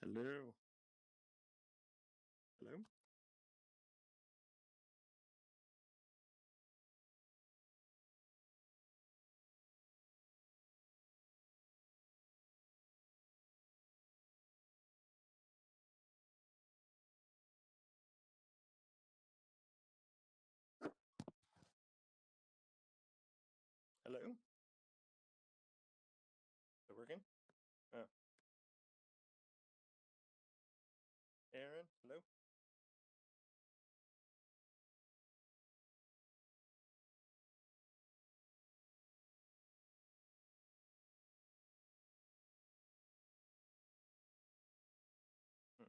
Hello. Hello. Hello. Is it working? Oh, Aaron. Hello. Hmm.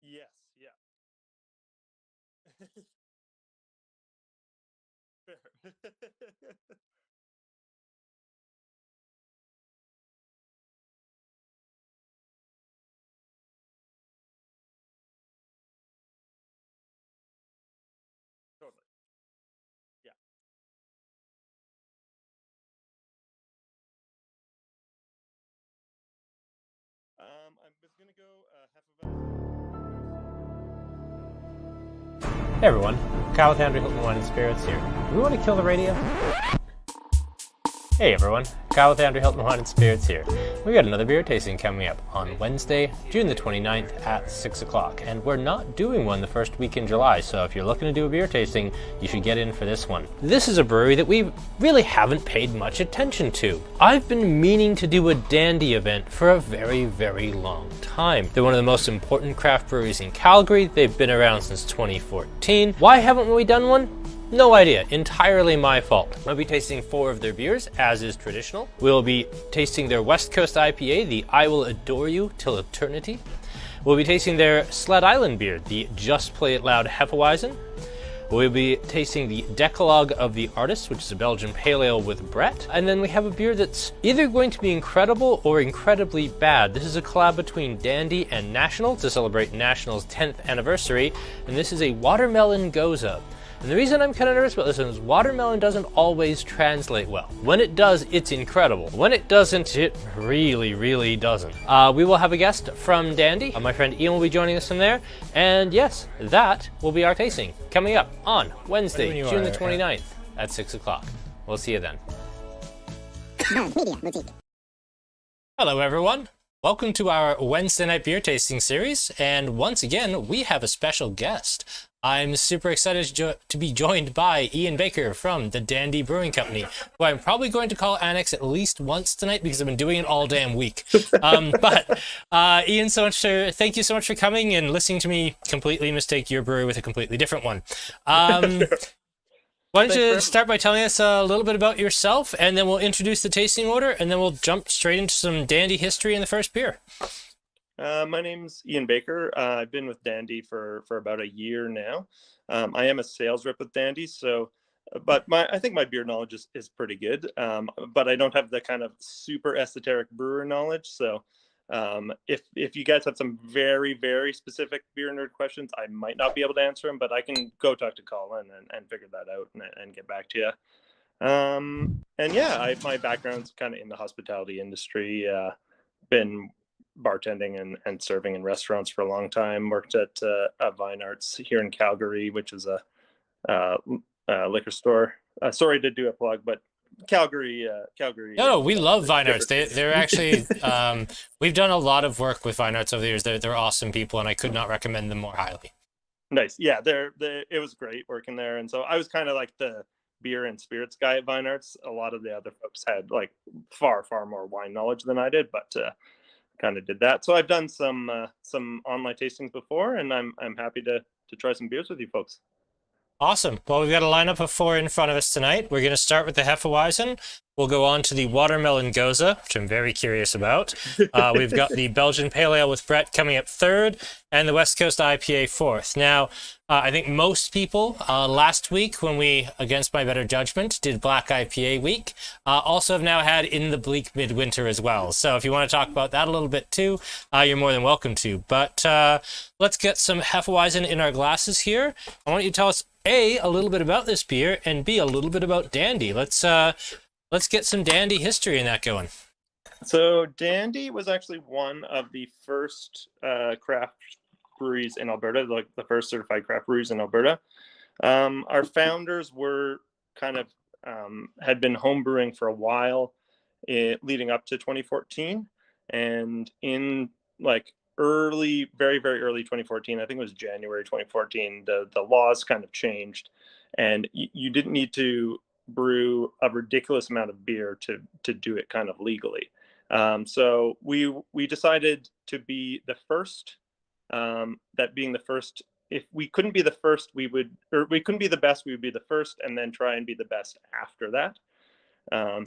Yes. Yeah. Fair. Totally. Yeah. I was gonna go Hey everyone, Kyle with Andrew Hilton Wine and Spirits here. Do we want to kill the radio? Hey everyone, Kyle with Andrew Hilton Wine and Spirits here. We got another beer tasting coming up on Wednesday, June the 29th at 6 o'clock. And we're not doing one the first week in July, so if you're looking to do a beer tasting, you should get in for this one. This is a brewery that we really haven't paid much attention to. I've been meaning to do a Dandy event for a very, very long time. They're one of the most important craft breweries in Calgary. They've been around since 2014. Why haven't we done one? No idea. Entirely my fault. I'll be tasting 4 of their beers, as is traditional. We'll be tasting their West Coast IPA, the I Will Adore You Till Eternity. We'll be tasting their Sled Island beer, the Just Play It Loud Hefeweizen. We'll be tasting the Decalogue of the Artist, which is a Belgian pale ale with Brett. And then we have a beer that's either going to be incredible or incredibly bad. This is a collab between Dandy and National to celebrate National's 10th anniversary. And this is a watermelon Goza. And the reason I'm kind of nervous about this one is watermelon doesn't always translate well. When it does, it's incredible. When it doesn't, it really, really doesn't. We will have a guest from Dandy. My friend Ian will be joining us from there. And yes, that will be our tasting coming up on Wednesday, June the 29th at 6 o'clock. We'll see you then. Hello, everyone. Welcome to our Wednesday night beer tasting series. And once again, we have a special guest. I'm super excited to be joined by Ian Baker from the Dandy Brewing Company, who I'm probably going to call Annex at least once tonight because I've been doing it all damn week. But Ian, thank you so much for coming and listening to me completely mistake your brewery with a completely different one. Why don't you start by telling us a little bit about yourself, and then we'll introduce the tasting order, and then we'll jump straight into some Dandy history in the first beer. My name's Ian Baker. I've been with Dandy for about a year now. I am a sales rep with Dandy, so, but I think my beer knowledge is pretty good. But I don't have the kind of super esoteric brewer knowledge. So, if you guys have some very, very specific beer nerd questions, I might not be able to answer them, but I can go talk to Colin and figure that out and get back to you. And yeah, my background's kind of in the hospitality industry. Been bartending and serving in restaurants for a long time. Worked at Vine Arts here in Calgary, which is a liquor store. Sorry to do a plug, but Calgary. No, we love Vine Arts. They're actually, we've done a lot of work with Vine Arts over the years. They're awesome people, and I could not recommend them more highly. Nice. Yeah, it was great working there. And so I was kind of like the beer and spirits guy at Vine Arts. A lot of the other folks had like far more wine knowledge than I did, but kind of did that. So I've done some online tastings before, and I'm happy to try some beers with you folks. Awesome. Well, we've got a lineup of 4 in front of us tonight. We're going to start with the Hefeweizen. We'll go on to the Watermelon Goza, which I'm very curious about. We've got the Belgian Pale Ale with Brett coming up third, and the West Coast IPA fourth. Now, I think most people last week, when we, against my better judgment, did Black IPA week, also have now had In the Bleak Midwinter as well. So if you want to talk about that a little bit too, you're more than welcome to. But let's get some Hefeweizen in our glasses here. I want you to tell us A, a little bit about this beer, and B, a little bit about Dandy. Let's get some Dandy history in that going. So Dandy was actually one of the first craft breweries in Alberta, like the first certified craft breweries in Alberta. Our founders were kind of had been homebrewing for a while, leading up to 2014, and in like very, very early 2014, I think it was January 2014, the laws kind of changed, and you didn't need to brew a ridiculous amount of beer to do it kind of legally. So we decided to be the first, that being the first, if we couldn't be the first, we couldn't be the best, we would be the first, and then try and be the best after that.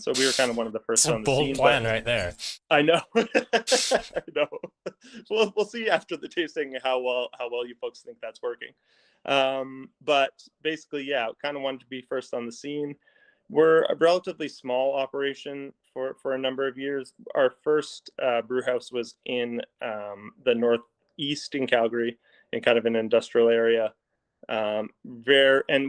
So we were kind of one of the first on the scene. Bold plan right there. I know. I know. We'll see after the tasting how well you folks think that's working. But basically, yeah, kind of wanted to be first on the scene. We're a relatively small operation for a number of years. Our first brew house was in the northeast in Calgary, in kind of an industrial area. And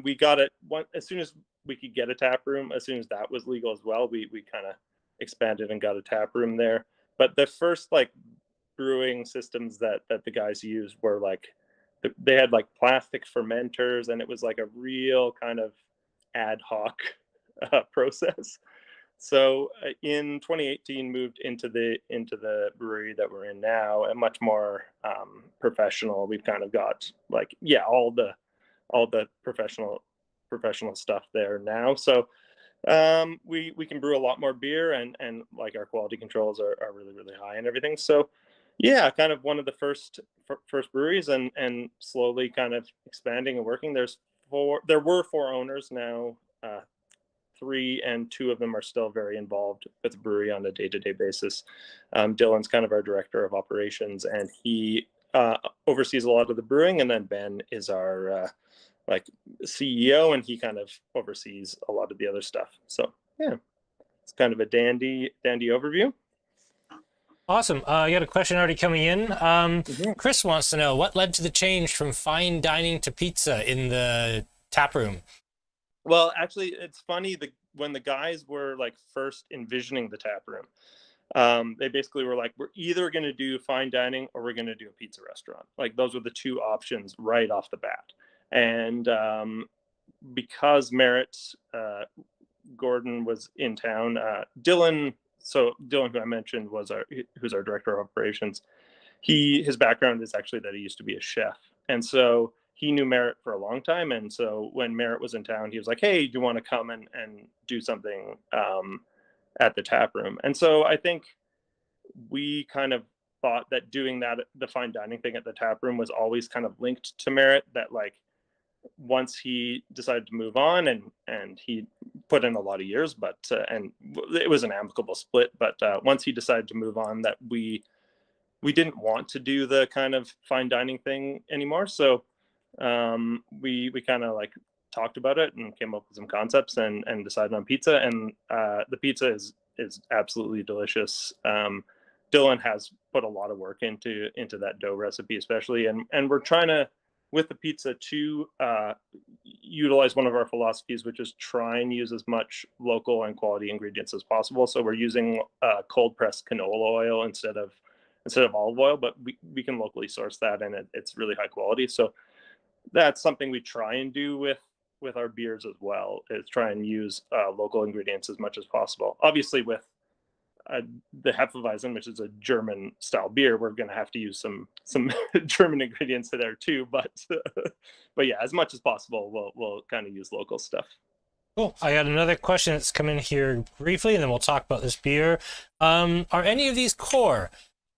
we got it as soon as we could get a tap room. As soon as that was legal as well, we kind of expanded and got a tap room there. But the first like brewing systems that the guys used were like, they had like plastic fermenters, and it was like a real kind of ad hoc process. So in 2018 moved into the brewery that we're in now, and much more professional. We've kind of got like, yeah, all the professional stuff there now. So we can brew a lot more beer, and like our quality controls are really, really high and everything. So yeah, kind of one of the first breweries, and slowly kind of expanding and working. There were 4 owners now. 3, and 2 of them are still very involved with the brewery on a day-to-day basis. Dylan's kind of our director of operations, and he oversees a lot of the brewing. And then Ben is our like CEO, and he kind of oversees a lot of the other stuff. So yeah, it's kind of a dandy overview. Awesome. I got a question already coming in. Chris wants to know, what led to the change from fine dining to pizza in the tap room? Well, actually, it's funny, when the guys were like first envisioning the tap room, they basically were like, we're either going to do fine dining or we're going to do a pizza restaurant. Like those were the 2 options right off the bat. And because Merritt Gordon was in town, Dylan, who I mentioned, who's our director of operations, his background is actually that he used to be a chef. And so he knew Merritt for a long time. And so when Merritt was in town, he was like, hey, do you want to come and do something at the tap room? And so I think we kind of thought that doing that, the fine dining thing at the tap room, was always kind of linked to Merritt, that like once he decided to move on, and he put in a lot of years, but and it was an amicable split. But once he decided to move on, that we didn't want to do the kind of fine dining thing anymore. So we kind of like talked about it and came up with some concepts, and decided on pizza. And the pizza is absolutely delicious. Dylan has put a lot of work into that dough recipe, especially, and we're trying to, with the pizza, to utilize one of our philosophies, which is try and use as much local and quality ingredients as possible. So we're using cold pressed canola oil instead of olive oil, but we can locally source that, and it's really high quality. So that's something we try and do with our beers as well, is try and use local ingredients as much as possible. Obviously, with the Hefeweizen, which is a German style beer, we're going to have to use some German ingredients there too. But yeah, as much as possible, we'll kind of use local stuff. Cool. I got another question that's come in here briefly, and then we'll talk about this beer. Are any of these core?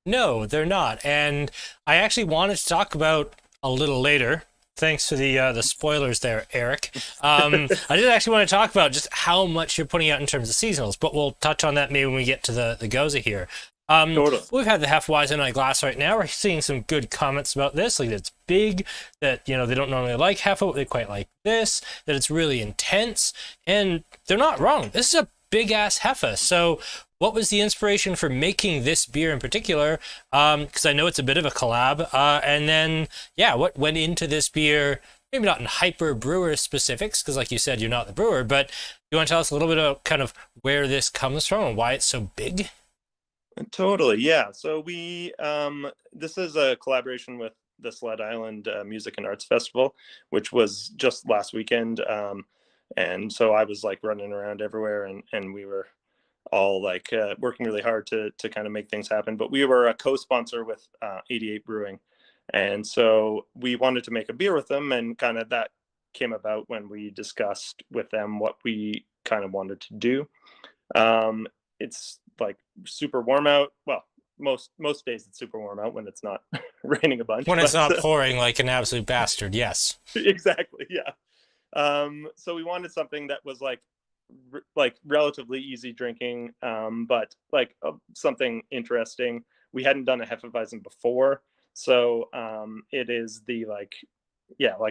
No, they're not. And I actually wanted to talk about a little later Thanks for the spoilers there, Eric. I did actually want to talk about just how much you're putting out in terms of seasonals, but we'll touch on that maybe when we get to the Gose here. Totally. We've had the Hefeweizen on glass right now. We're seeing some good comments about this, like that it's big, that they don't normally like Hefe, but they quite like this, that it's really intense, and they're not wrong. This is a big ass Hefe. So what was the inspiration for making this beer in particular? Because I know it's a bit of a collab. And then, what went into this beer? Maybe not in hyper brewer specifics, because like you said, you're not the brewer, but you want to tell us a little bit about kind of where this comes from and why it's so big? Totally, yeah. So we this is a collaboration with the Sled Island Music and Arts Festival, which was just last weekend. And so I was like running around everywhere, and we were all like working really hard to kind of make things happen. But we were a co-sponsor with 88 Brewing, and so we wanted to make a beer with them, and kind of that came about when we discussed with them what we kind of wanted to do. It's like super warm out. Well, most days it's super warm out when it's not raining a bunch. When it's not pouring like an absolute bastard, yes. Exactly, yeah. So we wanted something that was like relatively easy drinking, but like something interesting. We hadn't done a Hefeweizen before, so it is the like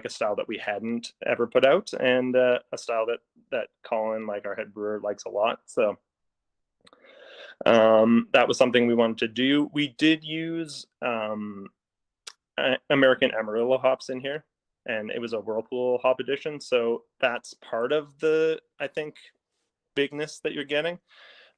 a style that we hadn't ever put out, and a style that Colin, like our head brewer, likes a lot. So that was something we wanted to do. We did use American Amarillo hops in here, and it was a Whirlpool hop edition, so that's part of the, I think, bigness that you're getting.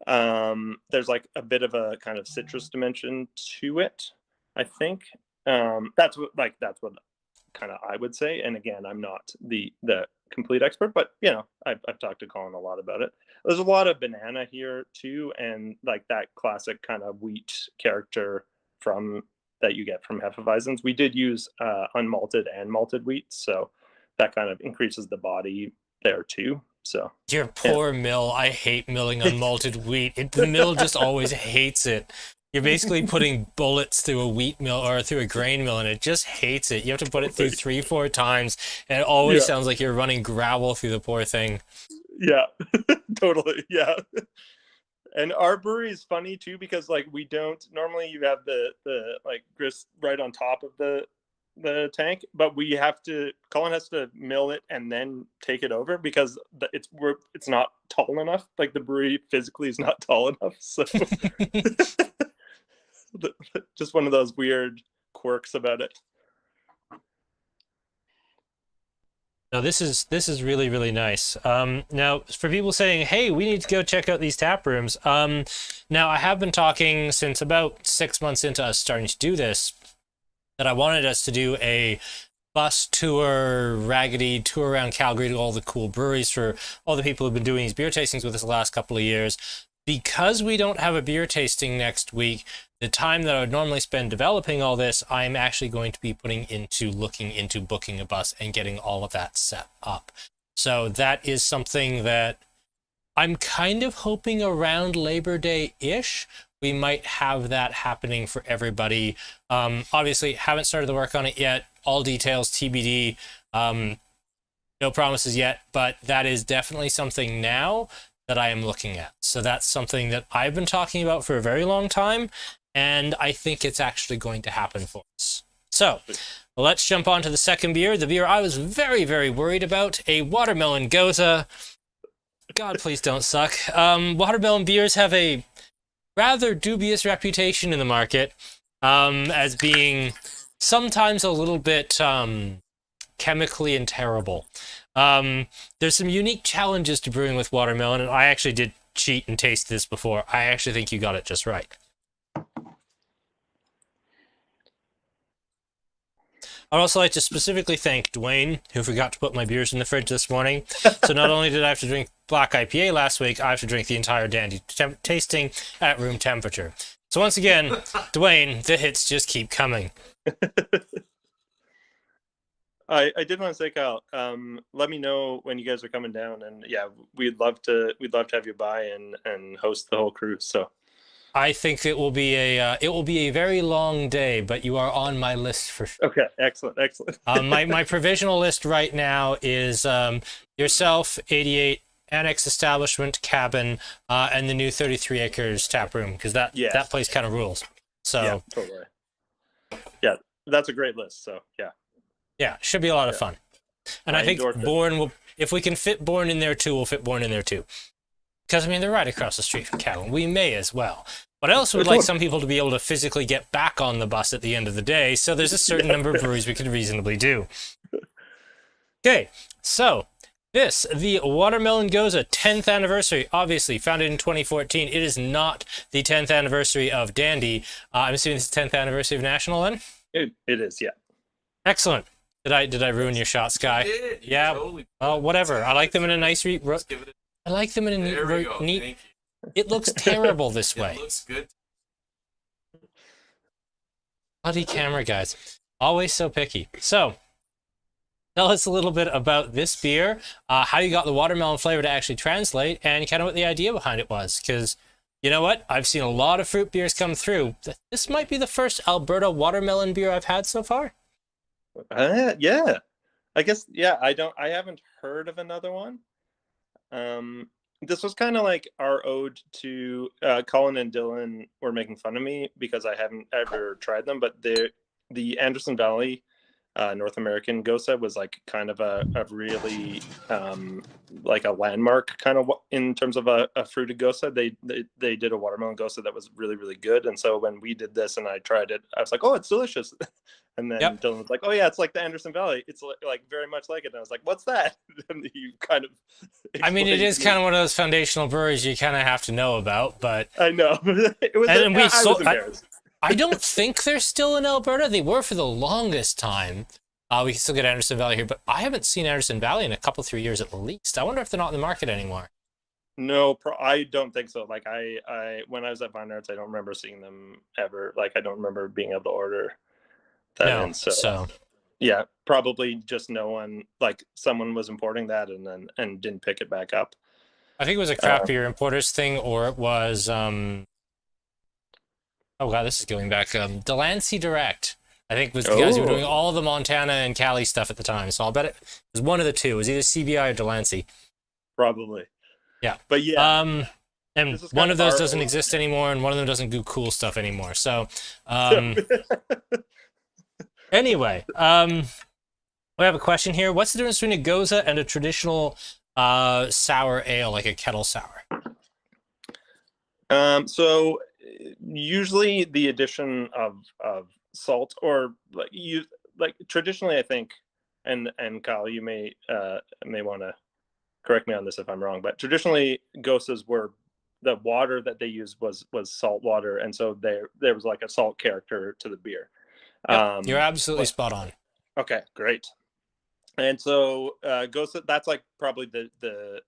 There's like a bit of a kind of citrus dimension to it, I think. That's what kind of I would say. And again, I'm not the complete expert, but I've talked to Colin a lot about it. There's a lot of banana here too, and like that classic kind of wheat character from that you get from Hefeweizens. We did use unmalted and malted wheat, so that kind of increases the body there too. So your poor mill. I hate milling unmalted wheat. The mill just always hates it. You're basically putting bullets through a wheat mill or through a grain mill, and it just hates it. You have to put it through 3-4 times, and it always sounds like you're running gravel through the poor thing. Yeah, totally. Yeah. And our brewery is funny too, because like we don't normally, you have the like grist right on top of the tank, but Colin has to mill it and then take it over because it's not tall enough. Like the brewery physically is not tall enough. So just one of those weird quirks about it. No, this is really, really nice. Now, for people saying, hey, we need to go check out these tap rooms. Now, I have been talking since about 6 months into us starting to do this, that I wanted us to do a bus tour, raggedy tour around Calgary to all the cool breweries for all the people who've been doing these beer tastings with us the last couple of years. Because we don't have a beer tasting next week, the time that I would normally spend developing all this, I'm actually going to be putting into looking into booking a bus and getting all of that set up. So that is something that I'm kind of hoping around Labor Day-ish, we might have that happening for everybody. Obviously, haven't started the work on it yet. All details TBD. No promises yet, but that is definitely something now that I am looking at. So that's something that I've been talking about for a very long time, and I think it's actually going to happen for us. So let's jump on to the second beer, the beer I was very, very worried about, a watermelon Goza. God, please don't suck. Watermelon beers have a rather dubious reputation in the market as being sometimes a little bit chemically and terrible. There's some unique challenges to brewing with watermelon, and I actually did cheat and taste this before. I actually think you got it just right. I'd also like to specifically thank Dwayne, who forgot to put my beers in the fridge this morning. So not only did I have to drink Black IPA last week, I have to drink the entire Dandy tasting at room temperature. So once again, Dwayne, the hits just keep coming. I did want to say, Kyle, let me know when you guys are coming down, and yeah, we'd love to have you by and host the whole crew. So I think it will be a very long day, but you are on my list for sure. Okay, excellent, excellent. My provisional list right now is yourself, 88 Annex Establishment Cabin, and the new 33 acres tap room, because that place kind of rules. So yeah, totally. Yeah, that's a great list. So yeah, should be a lot of fun. And I think Born will, if we can fit Born in there too, we'll fit Born in there too. Because I mean, they're right across the street from Cabin. We may as well. But I also would like some people to be able to physically get back on the bus at the end of the day, so there's a certain number of breweries we could reasonably do. Okay, so the Watermelon Goza 10th anniversary, obviously founded in 2014. It is not the 10th anniversary of Dandy. I'm assuming it's the 10th anniversary of National then? it is, yeah. Excellent. Did I ruin your shot, Sky? Yeah. Totally. Oh, whatever. I like them in a nice I like them in a neat. It looks terrible this way. It looks good. Bloody camera guys. Always so picky. So, tell us a little bit about this beer, how you got the watermelon flavor to actually translate, and kind of what the idea behind it was. Because, you know what? I've seen a lot of fruit beers come through. This might be the first Alberta watermelon beer I've had so far. Yeah. I guess, yeah, I haven't heard of another one. This was kind of like our ode to Colin and Dylan were making fun of me because I haven't ever tried them, but the Anderson Valley North American Gose was like kind of a really like a landmark kind of in terms of a fruited Gose. They did a watermelon Gose that was really, really good. And so when we did this and I tried it, I was like, oh, it's delicious. And then Dylan was like, oh yeah, it's like the Anderson Valley. It's like very much like it. And I was like, what's that? And you kind of I mean, it is kind of one of those foundational breweries you kind of have to know about, but I know. It was, I was embarrassed. I don't think they're still in Alberta. They were for the longest time. We can still get Anderson Valley here, but I haven't seen Anderson Valley in a couple, 3 years at least. I wonder if they're not in the market anymore. No, I don't think so. Like I when I was at Vine Arts, I don't remember seeing them ever. Like I don't remember being able to order that in. So yeah, probably just no one, like someone was importing that and didn't pick it back up. I think it was a craft beer importers thing, or it was oh god, this is going back. Delancey Direct, I think, was the guys who were doing all the Montana and Cali stuff at the time. So I'll bet it was one of the two. It was either CBI or Delancey. Probably. Yeah. But yeah. And one of those doesn't exist anymore, and one of them doesn't do cool stuff anymore. So anyway, we have a question here. What's the difference between a Gose and a traditional sour ale, like a Kettle Sour? So usually the addition of salt, or like traditionally, I think, and Kyle, you may want to correct me on this if I'm wrong, but traditionally Goses were, the water that they used was salt water, and so there was like a salt character to the beer. Yep, you're absolutely spot on. Okay, great. And so Gose, that's like probably the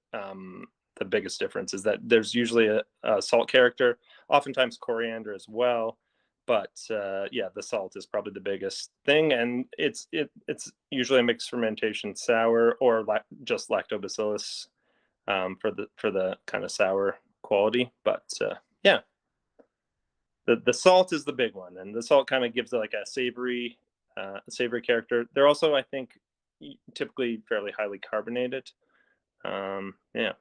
biggest difference, is that there's usually a salt character, oftentimes coriander as well, but yeah, the salt is probably the biggest thing, and it's usually a mixed fermentation sour, or just lactobacillus for the kind of sour quality. But yeah, the salt is the big one, and the salt kind of gives it like a savory character. They're also, I think, typically fairly highly carbonated. Yeah.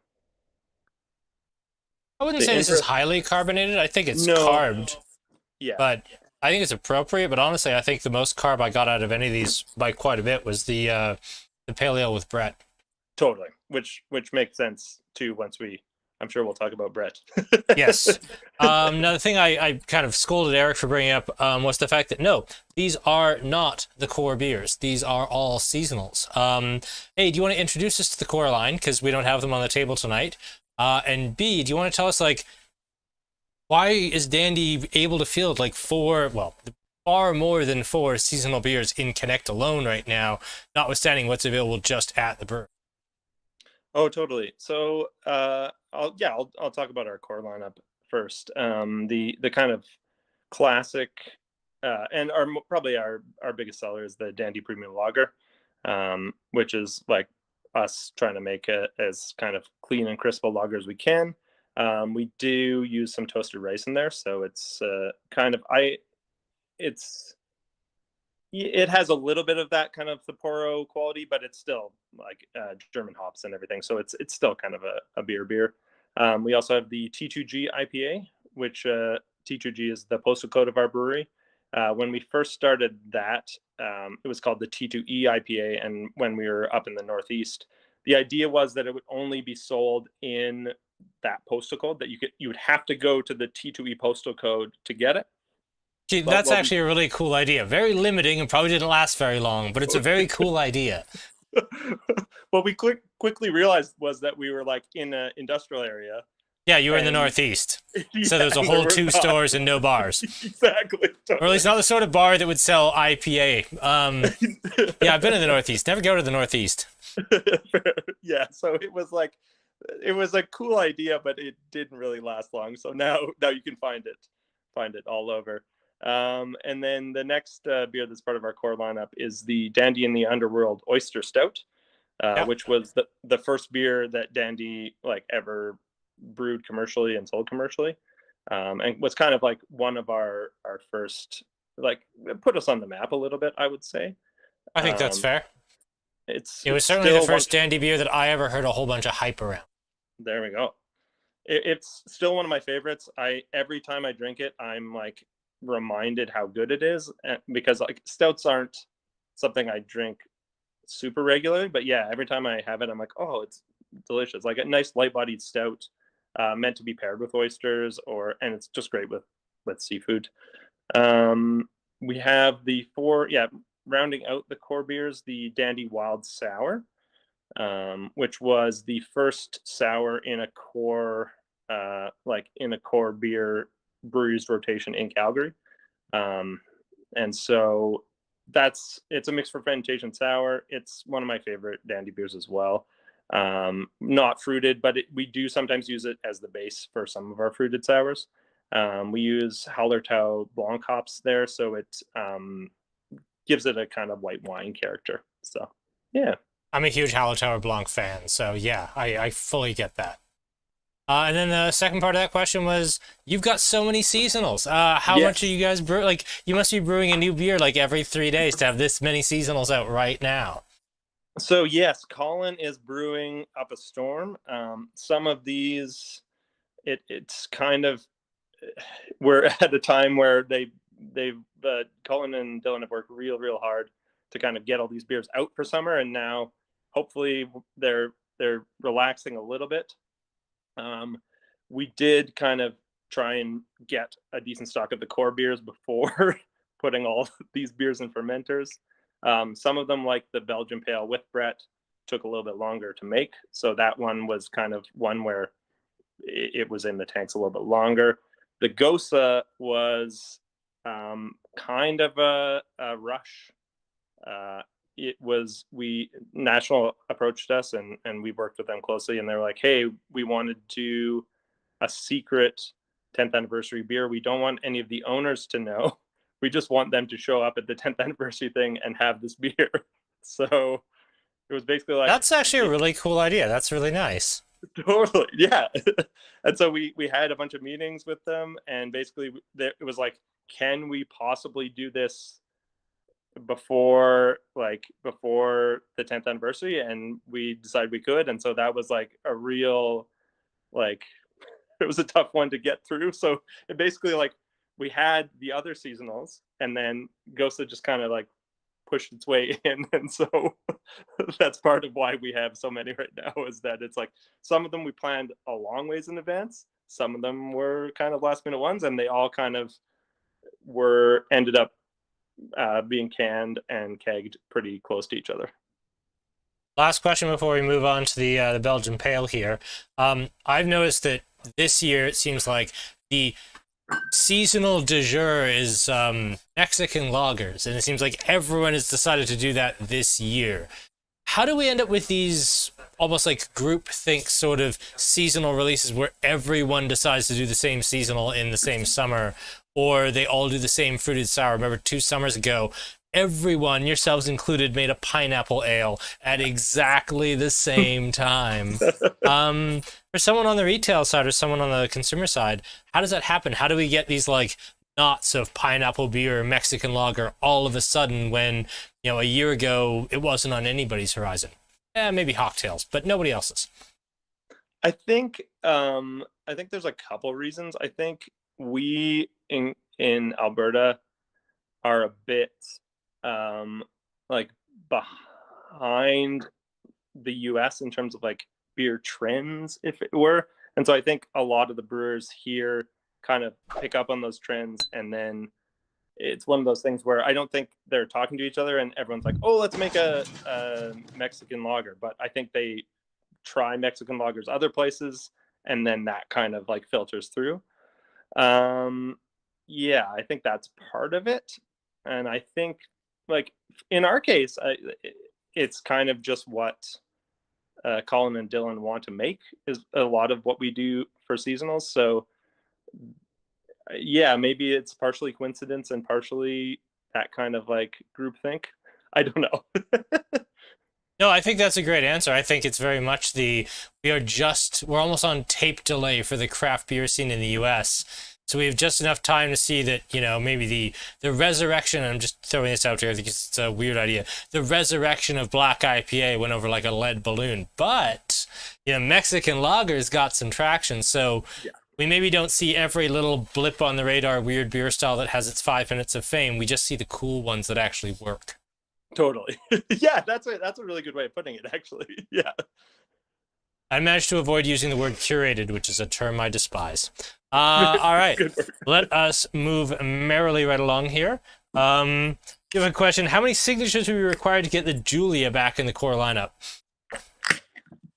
I wouldn't say this is highly carbonated. I think it's carbed. Yeah. But I think it's appropriate. But honestly, I think the most carb I got out of any of these by quite a bit was the pale ale with Brett. Totally. Which makes sense too once I'm sure we'll talk about Brett. Yes. Another thing I kind of scolded Eric for bringing up was the fact that no, these are not the core beers. These are all seasonals. A, do you want to introduce us to the core line, because we don't have them on the table tonight? And B, do you want to tell us, like, why is Dandy able to field like far more than 4 seasonal beers in Connect alone right now, notwithstanding what's available just at the brewery? Oh, totally. So I'll talk about our core lineup first. The kind of classic and probably our biggest seller is the Dandy Premium Lager, which is like us trying to make it as kind of clean and crisp a lager as we can. We do use some toasted rice in there, so it's it's it has a little bit of that kind of Sapporo quality, but it's still like German hops and everything, so it's still kind of a beer. We also have the T2g Ipa, which T2g is the postal code of our brewery. When we first started that, it was called the T2e Ipa, and when we were up in the Northeast, the idea was that it would only be sold in that postal code, that you would have to go to the T2e postal code to get it. Gee, But that's actually a really cool idea. Very limiting and probably didn't last very long, but it's a very cool idea. what we quickly realized was that we were like in an industrial area. Yeah, you were in the Northeast. Yeah, So there was a whole two not. stores and no bars. Exactly. Totally. Or at least not the sort of bar that would sell IPA. Yeah, I've been in the Northeast. Never go to the Northeast. Yeah, so it was like, it was a cool idea, but it didn't really last long. So now you can find it all over. And then the next beer that's part of our core lineup is the Dandy and the Underworld Oyster Stout, which was the first beer that Dandy like ever brewed commercially and sold commercially, and was kind of like one of our first, like, put us on the map a little bit, I would say. I think that's fair. It was certainly the first Dandy beer that I ever heard a whole bunch of hype around. There we go. It's still one of my favorites. Every time I drink it, I'm like reminded how good it is, because like stouts aren't something I drink super regularly, but yeah, every time I have it, I'm like, oh, it's delicious. Like a nice light-bodied stout, meant to be paired with oysters, and it's just great with seafood. We have rounding out the core beers, the Dandy Wild Sour, which was the first sour in a core beer breweries rotation in Calgary. And so it's a mixed fermentation sour. It's one of my favorite Dandy beers as well. Not fruited, but we do sometimes use it as the base for some of our fruited sours. We use Hallertau Blanc hops there, so it gives it a kind of white wine character. So yeah, I'm a huge Hallertau Blanc fan, so yeah, I fully get that. And then the second part of that question was, you've got so many seasonals. How much are you guys brew? Like, you must be brewing a new beer like every 3 days to have this many seasonals out right now. So yes, Colin is brewing up a storm. Some of these, it's kind of, we're at a time where Colin and Dylan have worked real hard to kind of get all these beers out for summer, and now hopefully they're relaxing a little bit. We did kind of try and get a decent stock of the core beers before putting all these beers in fermenters. Some of them, like the Belgian Pale with Brett, took a little bit longer to make. So that one was kind of one where it was in the tanks a little bit longer. The Goza was kind of a rush. National approached us, and we worked with them closely, and they were like, hey, we wanted to do a secret 10th anniversary beer. We don't want any of the owners to know. We just want them to show up at the 10th anniversary thing and have this beer. So it was basically like, that's actually a really cool idea. That's really nice. Totally, yeah. And so we had a bunch of meetings with them, and basically it was like, can we possibly do this before the 10th anniversary? And we decided we could, and so that was like a real, like, it was a tough one to get through. So it basically, like, we had the other seasonals, and then Gose just kind of like pushed its way in, and so that's part of why we have so many right now, is that it's like some of them we planned a long ways in advance, some of them were kind of last minute ones, and they all kind of ended up being canned and kegged pretty close to each other. Last question before we move on to the Belgian Pale here. I've noticed that this year it seems like the seasonal du jour is Mexican lagers, and it seems like everyone has decided to do that this year. How do we end up with these almost like groupthink sort of seasonal releases where everyone decides to do the same seasonal in the same summer, or they all do the same fruited sour? Remember 2 summers ago, everyone, yourselves included, made a pineapple ale at exactly the same time. For someone on the retail side or someone on the consumer side, how does that happen? How do we get these like knots of pineapple beer or Mexican lager all of a sudden when, a year ago it wasn't on anybody's horizon? Maybe Hawktails, but nobody else's. I think there's a couple reasons. I think we in Alberta are a bit like behind the US in terms of like beer trends, if it were. And so I think a lot of the brewers here kind of pick up on those trends, and then it's one of those things where I don't think they're talking to each other and everyone's like, oh, let's make a Mexican lager. But I think they try Mexican lagers other places, and then that kind of like filters through. Yeah, I think that's part of it. And I think like in our case, it's kind of just what Colin and Dylan want to make is a lot of what we do for seasonals. So yeah, maybe it's partially coincidence and partially that kind of like groupthink. I don't know. No, I think that's a great answer. I think it's very much we're almost on tape delay for the craft beer scene in the US. So we have just enough time to see that, maybe the resurrection, I'm just throwing this out here because it's a weird idea, the resurrection of black IPA went over like a lead balloon. But, Mexican lager's got some traction. So yeah, we maybe don't see every little blip on the radar weird beer style that has its 5 minutes of fame. We just see the cool ones that actually work. Totally. Yeah, that's a really good way of putting it, actually. Yeah. I managed to avoid using the word curated, which is a term I despise. All right, let us move merrily right along here. You have a question. How many signatures will be required to get the Julia back in the core lineup?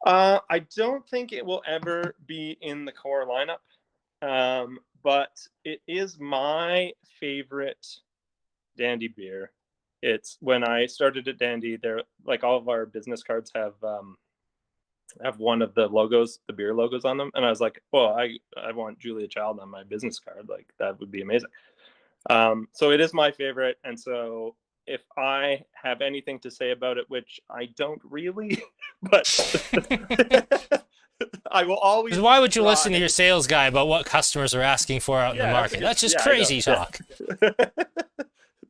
I don't think it will ever be in the core lineup, but it is my favorite Dandy beer. It's when I started at Dandy, they're like all of our business cards have one of the logos, the beer logos on them. And I was like, well, I want Julia Child on my business card. Like that would be amazing. So it is my favorite. And so if I have anything to say about it, which I don't really, but I will always. Why would you listen to your sales guy about what customers are asking for out in the market? That's just crazy talk.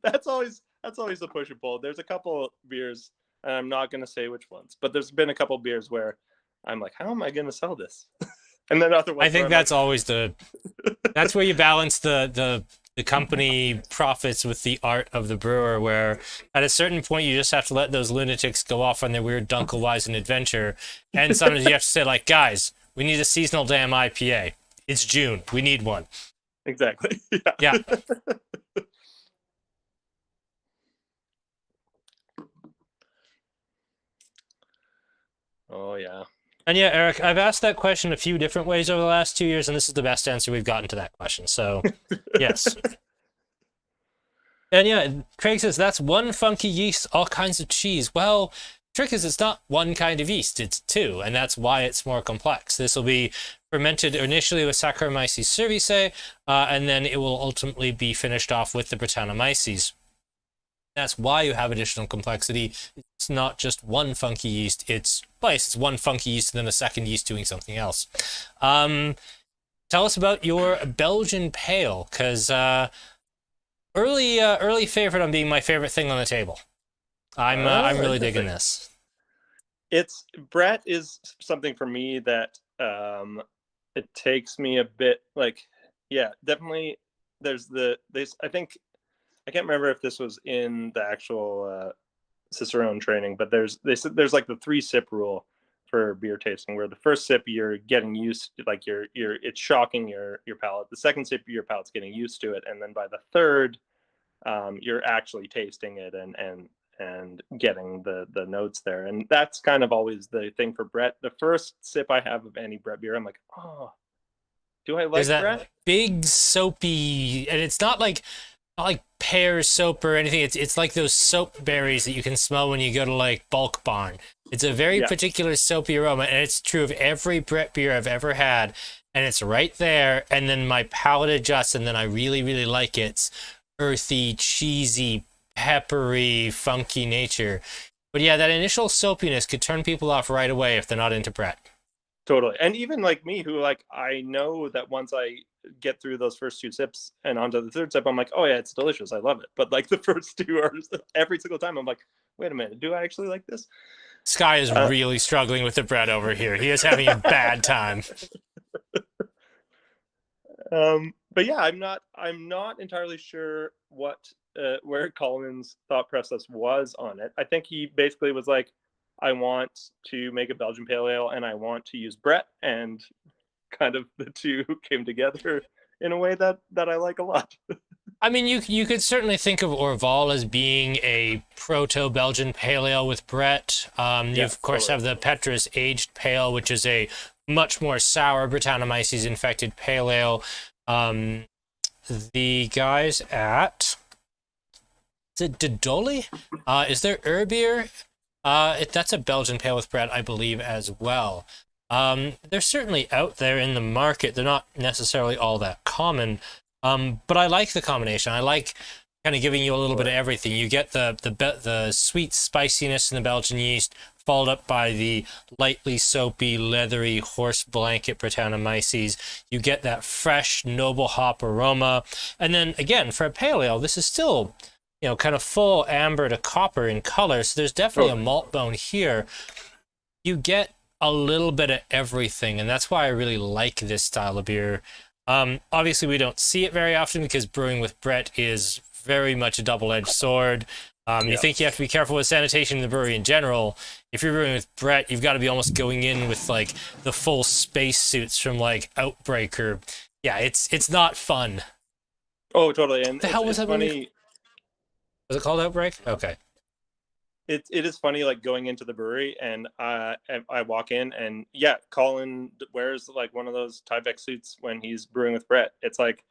That's always the push and pull. There's a couple beers, and I'm not going to say which ones, but there's been a couple beers where I'm like, how am I going to sell this? And then other ones. I think that's always that's where you balance the company profits with the art of the brewer, where at a certain point you just have to let those lunatics go off on their weird Dunkelweizen adventure. And sometimes you have to say like, guys, we need a seasonal damn IPA. It's June. We need one. Exactly. Yeah. Oh, yeah. And yeah, Eric, I've asked that question a few different ways over the last 2 years, and this is the best answer we've gotten to that question. So, yes. And yeah, Craig says, that's one funky yeast, all kinds of cheese. Well, trick is it's not one kind of yeast, it's two, and that's why it's more complex. This will be fermented initially with Saccharomyces cerevisiae, and then it will ultimately be finished off with the Brettanomyces. That's why you have additional complexity. It's not just one funky yeast, it's twice. It's one funky yeast and then a second yeast doing something else. Tell us about your Belgian pale, because early favorite on being my favorite thing on the table. I'm really digging this. Brett is something for me that it takes me a bit like, yeah, definitely. I think I can't remember if this was in the actual Cicerone training, but there's like the 3-sip rule for beer tasting, where the first sip you're getting used to, like it's shocking your palate. The second sip your palate's getting used to it, and then by the third, you're actually tasting it and getting the notes there. And that's kind of always the thing for Brett. The first sip I have of any Brett beer, I'm like, oh, do I like There's that Brett? Big soapy, and it's not like pear soap or anything. It's like those soap berries that you can smell when you go to like Bulk Barn. It's a very particular soapy aroma, and it's true of every Brett beer I've ever had. And it's right there, and then my palate adjusts, and then I really, really like it. It's earthy, cheesy, peppery, funky nature. But yeah, that initial soapiness could turn people off right away if they're not into Brett. Totally. And even like me, who like I know that once I get through those first two sips and onto the third sip, I'm like, oh yeah, it's delicious. I love it. But like the first two are every single time I'm like, wait a minute, do I actually like this? Sky is Uh, really struggling with the Brett over here. He is having a bad time. but yeah, I'm not entirely sure what where Colin's thought process was on it. I think he basically was like, I want to make a Belgian pale ale and I want to use Brett, and kind of the two came together in a way that I like a lot. I mean, you could certainly think of Orval as being a proto-Belgian pale ale with Brett. You Yes, of course totally. have the Petrus aged pale, which is a much more sour Brettanomyces infected pale ale. Um, the guys at is it Didoli? Is there Urbier? That's a Belgian pale with Brett, I believe, as well. They're certainly out there in the market. They're not necessarily all that common. But I like the combination. I like kind of giving you a little bit of everything. You get the sweet spiciness in the Belgian yeast, followed up by the lightly soapy, leathery horse blanket Brettanomyces. You get that fresh, noble hop aroma. And then again, for a pale ale, this is still, kind of full amber to copper in color. So there's definitely a Totally. malt bone here. You get a little bit of everything, and that's why I really like this style of beer. Obviously, we don't see it very often because brewing with Brett is very much a double-edged sword. You Yeah. think you have to be careful with sanitation in the brewery in general. If you're brewing with Brett, you've got to be almost going in with like the full space suits from like Outbreak or yeah, it's not fun. Oh, totally. And The hell was it's that movie? funny. Was it called Outbreak? Okay. It is funny like going into the brewery and I walk in and yeah, Colin wears like one of those Tyvek suits when he's brewing with Brett. It's like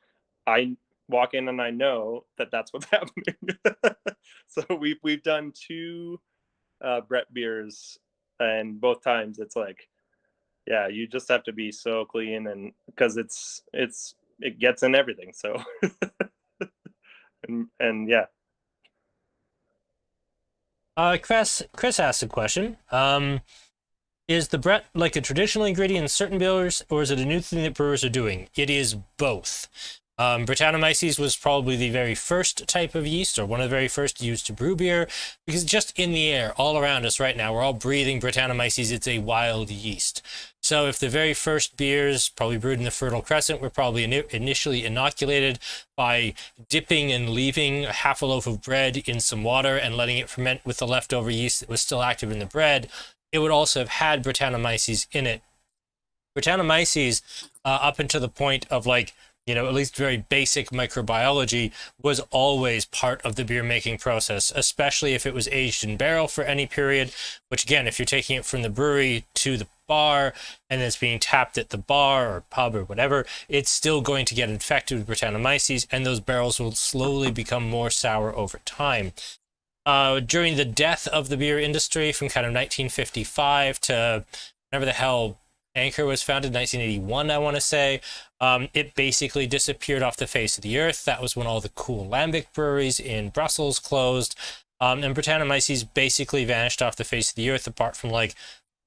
I walk in and I know that that's what's happening. So we've done two Brett beers, and both times it's like, yeah, you just have to be so clean, and because it gets in everything. So and yeah. Chris asked a question. Is the Brett like a traditional ingredient in certain beers, or is it a new thing that brewers are doing? It is both. Brettanomyces was probably the very first type of yeast, or one of the very first used to brew beer, because just in the air, all around us right now, we're all breathing Brettanomyces. It's a wild yeast. So if the very first beers, probably brewed in the Fertile Crescent, were probably initially inoculated by dipping and leaving half a loaf of bread in some water and letting it ferment with the leftover yeast that was still active in the bread, it would also have had Brettanomyces in it. Brettanomyces, up until the point of like, at least very basic microbiology, was always part of the beer making process, especially if it was aged in barrel for any period, which again, if you're taking it from the brewery to the bar and it's being tapped at the bar or pub or whatever, it's still going to get infected with Brettanomyces, and those barrels will slowly become more sour over time. During the death of the beer industry from kind of 1955 to whenever the hell Anchor was founded, 1981, I want to say, it basically disappeared off the face of the earth. That was when all the cool lambic breweries in Brussels closed. And Brettanomyces basically vanished off the face of the earth, apart from like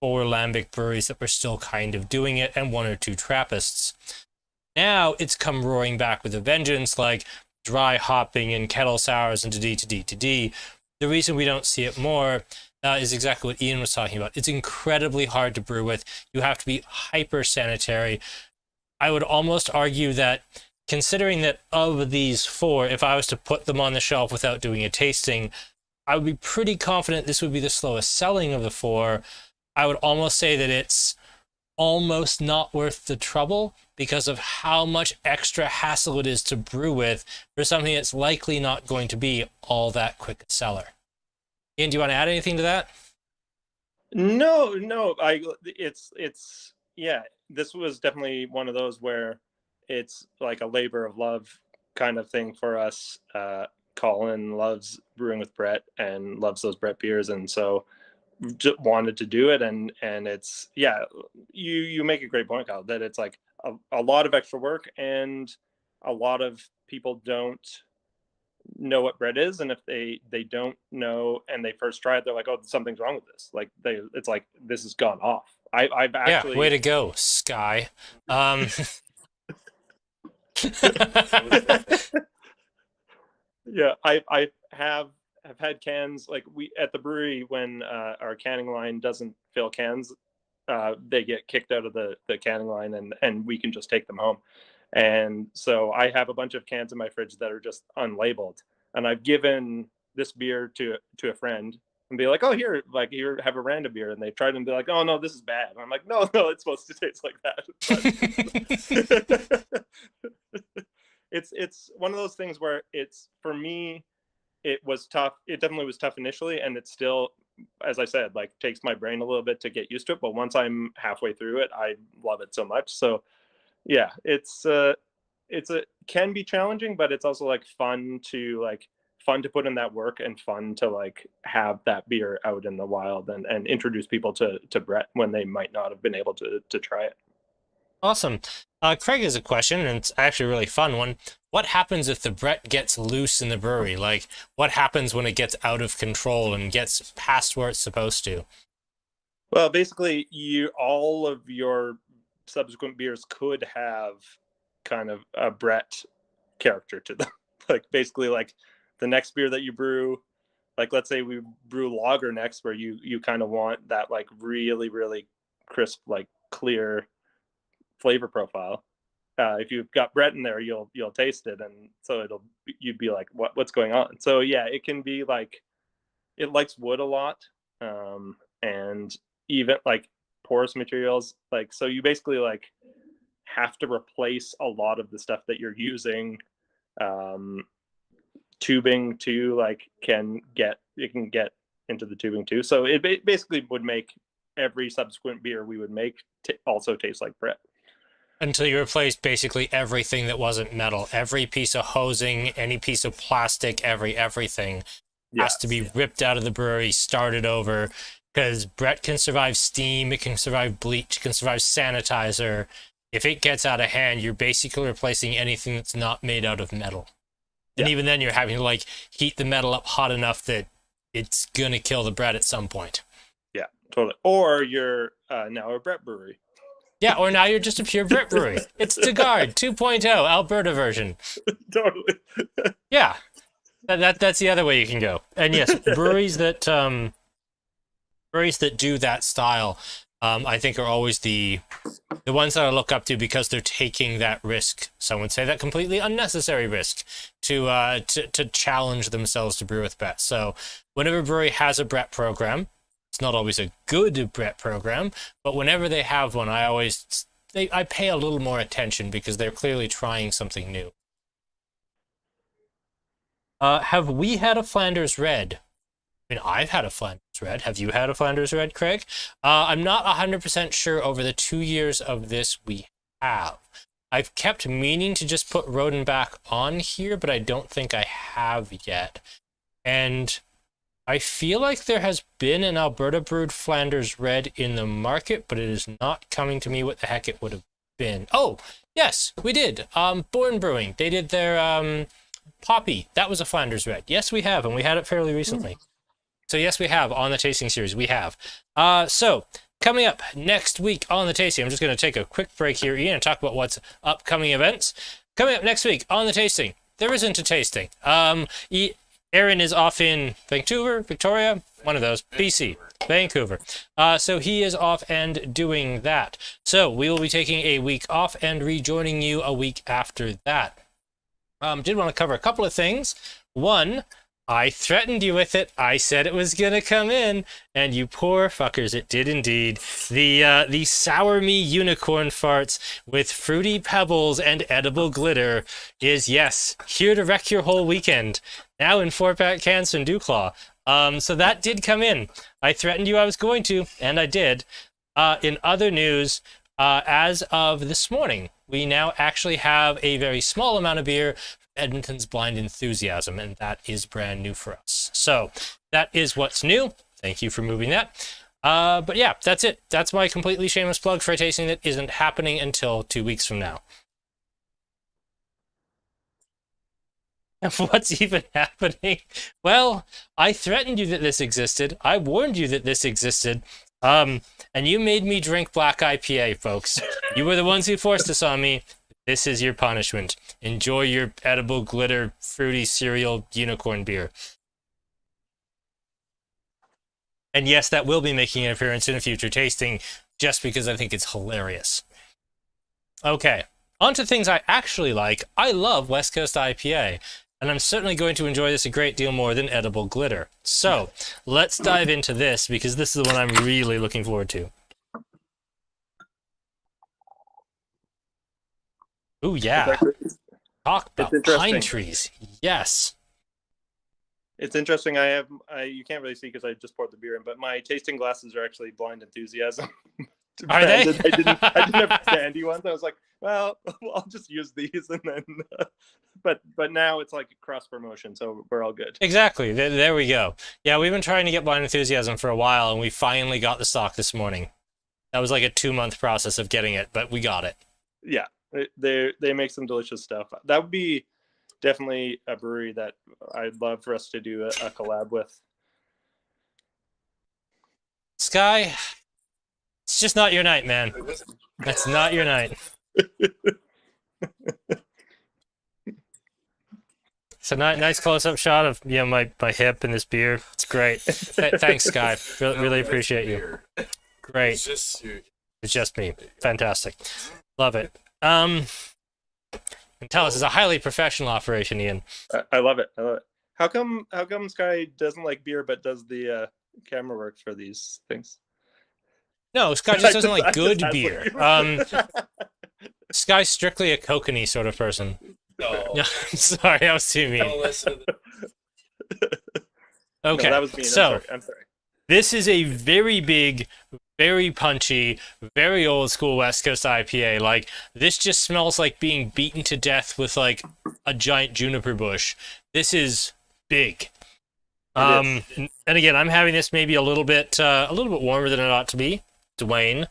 4 lambic breweries that were still kind of doing it and 1 or 2 Trappists. Now it's come roaring back with a vengeance, like dry hopping and kettle sours and to D. The reason we don't see it more is exactly what Ian was talking about. It's incredibly hard to brew with. You have to be hyper sanitary. I would almost argue that, considering that of these 4, if I was to put them on the shelf without doing a tasting, I would be pretty confident this would be the slowest selling of the 4. I would almost say that it's almost not worth the trouble because of how much extra hassle it is to brew with for something that's likely not going to be all that quick a seller. Ian, do you want to add anything to that? No, it's yeah, this was definitely one of those where it's like a labor of love kind of thing for us. Colin loves brewing with Brett and loves those Brett beers, and so just wanted to do it. And it's, yeah, you make a great point, Kyle, that it's like a lot of extra work, and a lot of people don't know what Brett is, and if they don't know and they first try it, they're like, oh, something's wrong with this. Like it's like this has gone off. I've Yeah, way actually to go, Sky. yeah, I have had cans like we at the brewery when our canning line doesn't fill cans, they get kicked out of the canning line, and we can just take them home. And so I have a bunch of cans in my fridge that are just unlabeled, and I've given this beer to a friend and be like, oh, here, like, here, have a random beer, and they've tried and be like, oh no, this is bad. And I'm like, no, it's supposed to taste like that. But it's one of those things where it's, for me, it was tough. It definitely was tough initially, and it's still, as I said, like, takes my brain a little bit to get used to it. But once I'm halfway through it, I love it so much. So yeah, it's a can be challenging, but it's also like fun to put in that work, and fun to like have that beer out in the wild, and introduce people to Brett when they might not have been able to try it. Awesome. Craig has a question, and it's actually a really fun one. What happens if the Brett gets loose in the brewery? Like, what happens when it gets out of control and gets past where it's supposed to? Well, basically, all of your subsequent beers could have kind of a Brett character to them. Like, basically, like the next beer that you brew, like let's say we brew lager next, where you kind of want that like really, really crisp, like clear flavor profile. If you've got Brett in there, you'll taste it, and so you'd be like, what's going on? So yeah, it can be like, it likes wood a lot, and even like porous materials. Like, so you basically like have to replace a lot of the stuff that you're using. Tubing too, like, can get into the tubing too. So it basically would make every subsequent beer we would make also taste like Brett. Until you replace basically everything that wasn't metal. Every piece of hosing, any piece of plastic, everything has to be ripped out of the brewery, started over, because Brett can survive steam, it can survive bleach, it can survive sanitizer. If it gets out of hand, you're basically replacing anything that's not made out of metal. And even then, you're having to like heat the metal up hot enough that it's gonna kill the Brett at some point. Yeah, totally. Or you're now a Brett brewery. Yeah, or now you're just a pure Brit brewery. It's Degard 2.0, Alberta version. Totally. Yeah, that's the other way you can go. And yes, breweries that do that style, I think are always the ones that I look up to, because they're taking that risk. Some would say that completely unnecessary risk to challenge themselves to brew with Brett. So whenever a brewery has a Brett program, it's not always a good Brett program, but whenever they have one, I pay a little more attention, because they're clearly trying something new. Have we had a Flanders Red? I mean, I've had a Flanders Red. Have you had a Flanders Red, Craig? I'm not 100% sure over the 2 years of this we have. I've kept meaning to just put Rodenbach on here, but I don't think I have yet. And I feel like there has been an Alberta brewed Flanders Red in the market, but it is not coming to me what the heck it would have been. Oh, yes, we did. Born Brewing. They did their Poppy. That was a Flanders Red. Yes, we have, and we had it fairly recently. So yes, we have on the tasting series. We have. So coming up next week on the tasting, I'm just going to take a quick break here, Ian, and talk about what's upcoming events. Coming up next week on the tasting, there isn't a tasting. Aaron is off in Vancouver, Victoria, one of those, BC, Vancouver. So he is off and doing that. So we will be taking a week off and rejoining you a week after that. Did want to cover a couple of things. One, I threatened you with it. I said it was going to come in, and you poor fuckers, it did indeed. The Sour Me Unicorn Farts with fruity pebbles and edible glitter is, yes, here to wreck your whole weekend. Now in 4-pack cans from Duclaw. So that did come in. I threatened you I was going to, and I did. In other news, as of this morning, we now actually have a very small amount of beer, Edmonton's Blind Enthusiasm, and that is brand new for us. So that is what's new. Thank you for moving that. But yeah, that's it. That's my completely shameless plug for a tasting that isn't happening until 2 weeks from now. What's even happening? Well, I threatened you that this existed. I warned you that this existed. And you made me drink black IPA, folks. You were the ones who forced this on me. This is your punishment. Enjoy your edible glitter fruity cereal unicorn beer. And yes, that will be making an appearance in a future tasting, just because I think it's hilarious. Okay, on to things I actually like. I love West Coast IPA, and I'm certainly going to enjoy this a great deal more than edible glitter. So, let's dive into this, because this is the one I'm really looking forward to. Ooh, yeah. Talk about pine trees. Yes. It's interesting. You can't really see because I just poured the beer in, but my tasting glasses are actually Blind Enthusiasm. Are they? I didn't have Dandy ones. I was like, well, I'll just use these, and then, but now it's like cross promotion, so we're all good. Exactly. There we go. Yeah, we've been trying to get Blind Enthusiasm for a while, and we finally got the stock this morning. That was like a 2-month process of getting it, but we got it. Yeah, they make some delicious stuff. That would be definitely a brewery that I'd love for us to do a collab with. Sky, it's just not your night, man. That's not your night. So nice close-up shot of my hip and this beer. It's great. Thanks, Sky. Really appreciate you. Great. It's just me. Fantastic. Love it. And tell us, it's a highly professional operation, Ian. I love it. How come Sky doesn't like beer but does the camera work for these things? No, Sky just doesn't like good beer. Sky's strictly a kokanee sort of person. No. Sorry, that was too mean. Okay, no, that was mean. I'm sorry. This is a very big, very punchy, very old school West Coast IPA. Like, this just smells like being beaten to death with like a giant juniper bush. This is big. And again, I'm having this maybe a little bit warmer than it ought to be, Dwayne.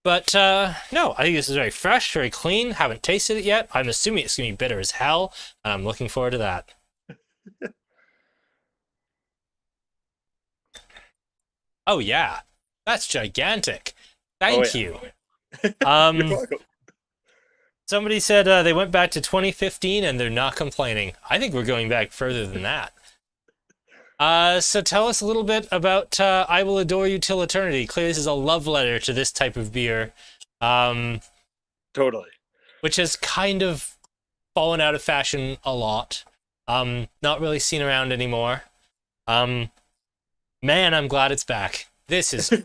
But no, I think this is very fresh, very clean. Haven't tasted it yet. I'm assuming it's gonna be bitter as hell. I'm looking forward to that. Oh yeah, that's gigantic. Thank you. You're welcome. Somebody said they went back to 2015 and they're not complaining. I think we're going back further than that. So tell us a little bit about I Will Adore You Till Eternity. Clearly this is a love letter to this type of beer. Totally. Which has kind of fallen out of fashion a lot. Not really seen around anymore. Man, I'm glad it's back. This is...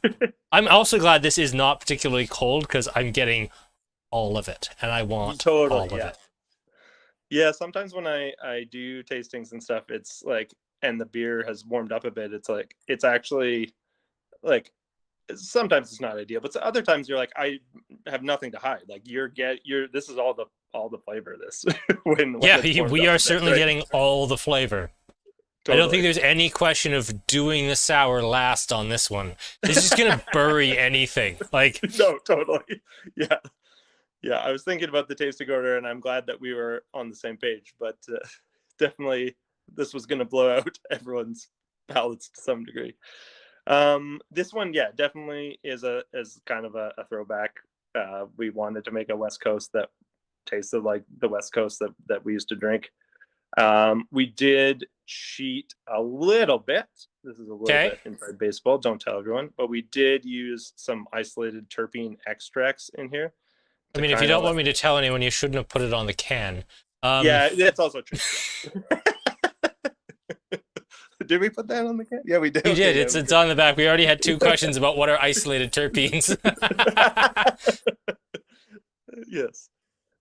I'm also glad this is not particularly cold because I'm getting all of it. And I want all of it. Yeah, sometimes when I do tastings and stuff, it's like... and the beer has warmed up a bit, it's actually like sometimes it's not ideal, but other times you're like, I have nothing to hide. Like this is all the flavor of this. when we are certainly getting all the flavor. Totally. I don't think there's any question of doing the sour last on this one. This is gonna bury anything. Like no, totally. Yeah. I was thinking about the tasting order, and I'm glad that we were on the same page. But definitely. This was going to blow out everyone's palates to some degree. This one, yeah, definitely is kind of a throwback. We wanted to make a West Coast that tasted like the West Coast that we used to drink. We did cheat a little bit. This is a little bit inside baseball. Don't tell everyone. But we did use some isolated terpene extracts in here. I mean, if you don't want me to tell anyone, you shouldn't have put it on the can. Yeah, that's also true. Did we put that on the can? Yeah, we did. You did. It's on the back. We already had 2 questions about what are isolated terpenes. Yes.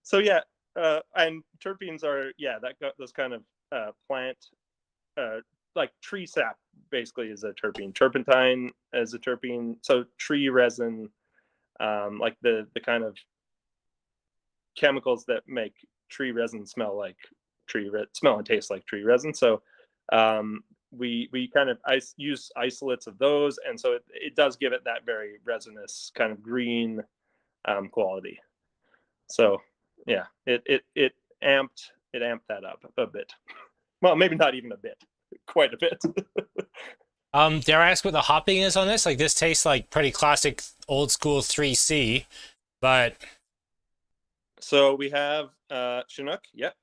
So yeah, and terpenes are those kind of plant, like tree sap basically is a terpene. Turpentine is a terpene. So tree resin, like the kind of chemicals that make tree resin smell and taste like tree resin. So we kind of use isolates of those, and so it does give it that very resinous kind of green quality. So yeah, it amped it amped that up a bit. Well, maybe not even a bit, quite a bit. Dare I ask what the hopping is on this? Like, this tastes like pretty classic old school 3C, but So we have Chinook, yep,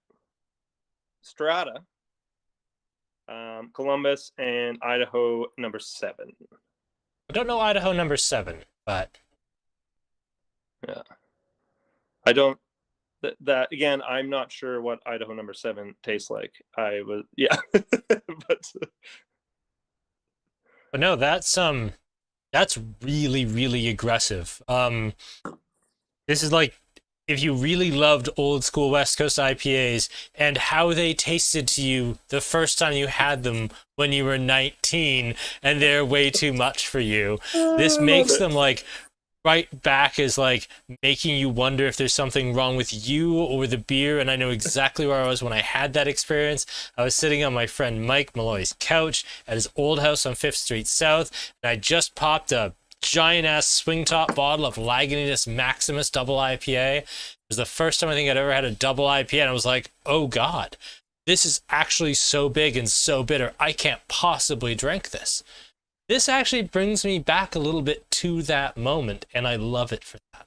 Strata, Columbus, and Idaho number 7. I don't know Idaho number 7, but yeah, I don't. That again, I'm not sure what Idaho number 7 tastes like. I was, yeah, but no, that's really, really aggressive. This is like if you really loved old school West Coast IPAs and how they tasted to you the first time you had them when you were 19 and they're way too much for you. This makes them like right back as like making you wonder if there's something wrong with you or the beer. And I know exactly where I was when I had that experience. I was sitting on my friend Mike Malloy's couch at his old house on 5th Street South, and I just popped a giant ass swing top bottle of Lagunitas Maximus double IPA. It was the first time I think I'd ever had a double IPA, and I was like, oh God, this is actually so big and so bitter. I can't possibly drink this. This actually brings me back a little bit to that moment, and I love it for that.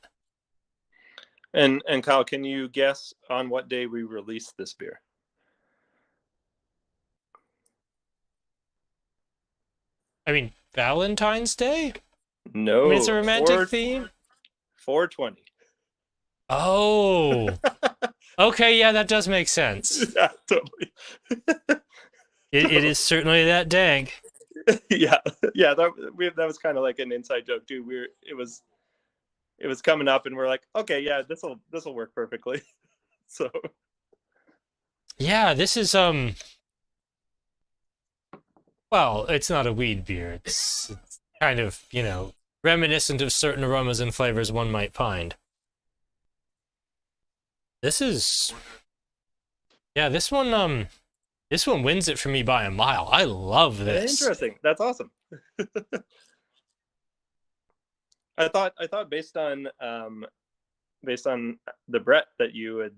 And Kyle, can you guess on what day we released this beer? I mean, Valentine's Day? No. I mean, it's a romantic theme? 4/20. Oh. Okay, yeah, that does make sense. Yeah, totally. It is certainly that dank. Yeah, that was kind of like an inside joke too. It was coming up, and we're like, okay, yeah, this will work perfectly. So yeah, this is well, it's not a weed beer. It's kind of, you know, reminiscent of certain aromas and flavors one might find. This is, yeah, this one wins it for me by a mile. I love this. Interesting. That's awesome. I thought based on the Brett that you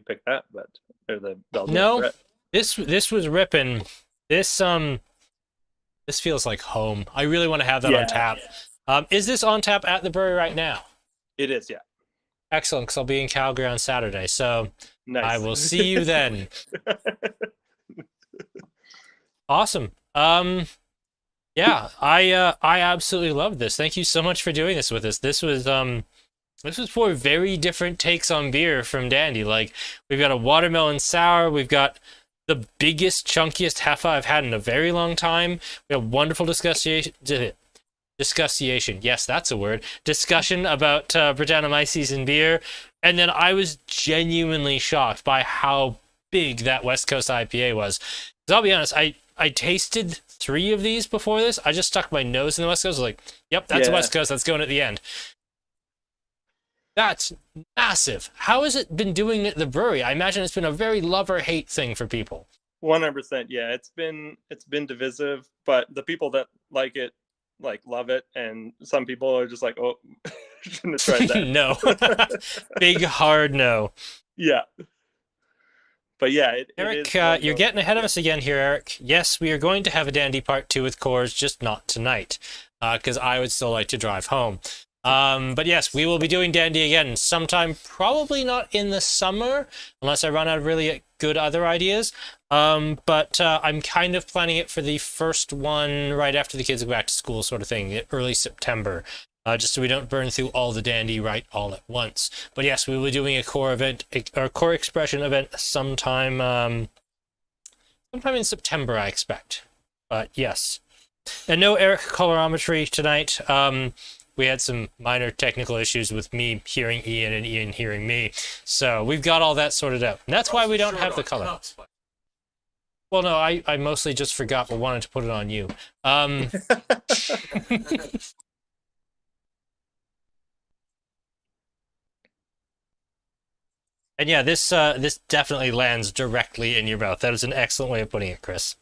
picked that, but or the Belgian no, Brett. This was ripping. This feels like home. I really want to have that on tap. Is this on tap at the brewery right now? It is, yeah. Excellent, because I'll be in Calgary on Saturday, so nice. I will see you then. Awesome. Yeah, I absolutely love this. Thank you so much for doing this with us. This was 4 very different takes on beer from Dandy. Like, we've got a watermelon sour, we've got the biggest, chunkiest Hefe I've had in a very long time. We have wonderful discussion. Yes, that's a word. Discussion about Brettanomyces and beer. And then I was genuinely shocked by how big that West Coast IPA was. Because I'll be honest, I tasted 3 of these before this. I just stuck my nose in the West Coast. I was like, yep, that's West Coast. That's going at the end. That's massive. How has it been doing at the brewery? I imagine it's been a very love or hate thing for people. 100%. Yeah, it's been divisive, but the people that like it, like, love it, and some people are just like, oh, shouldn't have tried that. No. Big hard no. Yeah. But yeah, Eric, you're getting ahead of us again here, Eric. Yes, we are going to have a Dandy Part 2 with Coors, just not tonight, because I would still like to drive home. But yes, we will be doing Dandy again sometime, probably not in the summer, unless I run out of really good other ideas. But I'm kind of planning it for the first one right after the kids go back to school, sort of thing, early September. Just so we don't burn through all the Dandy right all at once. But yes, we will be doing a core event, or core expression event sometime in September, I expect. But yes. And no Eric colorimetry tonight. We had some minor technical issues with me hearing Ian and Ian hearing me. So we've got all that sorted out. And that's why we don't have the color. Well, no, I mostly just forgot but wanted to put it on you. And yeah, this definitely lands directly in your mouth. That is an excellent way of putting it, Chris.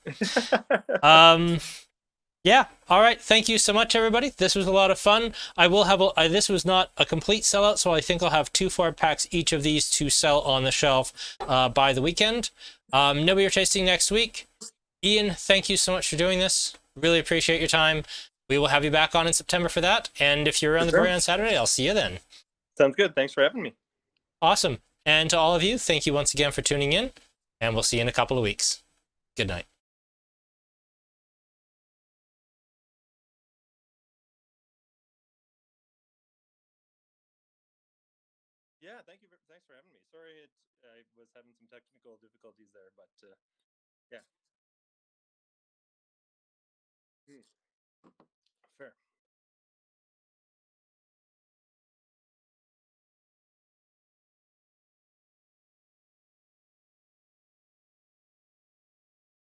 Yeah. All right. Thank you so much, everybody. This was a lot of fun. I will have this was not a complete sellout, so I think I'll have 2 4 packs each of these to sell on the shelf by the weekend. No beer tasting next week. Ian, thank you so much for doing this. Really appreciate your time. We will have you back on in September for that. And if you're around the brewery on Saturday, I'll see you then. Sounds good. Thanks for having me. Awesome. And to all of you, thank you once again for tuning in, and we'll see you in a couple of weeks. Good night. Yeah, thanks for having me. Sorry, I was having some technical difficulties there, but yeah. Hmm. Fair.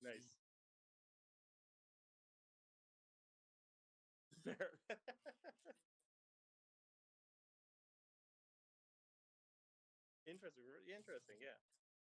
Nice. Fair. Interesting. Interesting. Yeah.